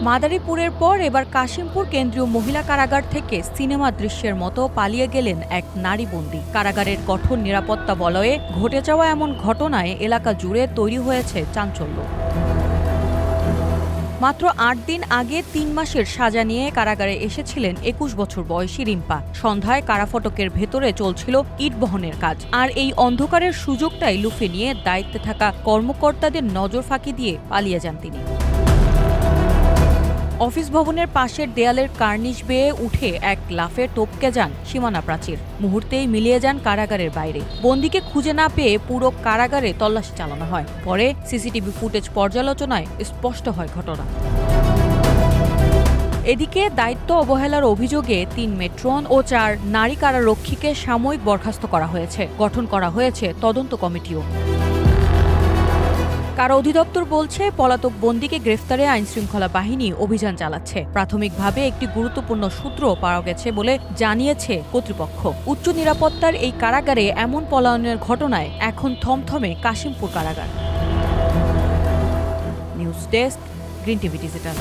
মাদারীপুরের পর এবার কাশিমপুর কেন্দ্রীয় মহিলা কারাগার থেকে সিনেমা দৃশ্যের মতো পালিয়ে গেলেন এক নারী বন্দী। কারাগারের কঠোর নিরাপত্তা বলয়ে ঘটে যাওয়া এমন ঘটনায় এলাকা জুড়ে তৈরি হয়েছে চাঞ্চল্য। মাত্র ৮ দিন আগে ৩ মাসের সাজা নিয়ে কারাগারে এসেছিলেন ২১ বছর বয়সী রিম্পা। সন্ধ্যায় কারাফটকের ভেতরে চলছিল ইট বহনের কাজ। আর এই অন্ধকারের সুযোগটাই লুফে নিয়ে দায়িত্বে থাকা কর্মকর্তাদের নজর ফাঁকি দিয়ে পালিয়ে যান তিনি। অফিস ভবনের পাশের দেয়ালের কার্নিশ বেয়ে উঠে এক লাফে টপকে যান সীমানা প্রাচীর। মুহূর্তেই মিলিয়ে যান কারাগারের বাইরে। বন্দীকে খুঁজে না পেয়ে পুরো কারাগারে তল্লাশি চালানো হয়। পরে সিসিটিভি ফুটেজ পর্যালোচনায় স্পষ্ট হয় ঘটনা। এদিকে দায়িত্ব অবহেলার অভিযোগে ৩ মেট্রন ও ৪ নারী কারারক্ষীকে সাময়িক বরখাস্ত করা হয়েছে। গঠন করা হয়েছে তদন্ত কমিটিও। কারা অধিদপ্তর বলছে, পলাতক বন্দীকে গ্রেফতারে আইনশৃঙ্খলা বাহিনী অভিযান চালাচ্ছে। প্রাথমিকভাবে একটি গুরুত্বপূর্ণ সূত্র পাওয়া গেছে বলে জানিয়েছে কর্তৃপক্ষ। উচ্চ নিরাপত্তার এই কারাগারে এমন পলায়নের ঘটনায় এখন থমথমে কাশিমপুর কারাগার। News desk, green TV digital.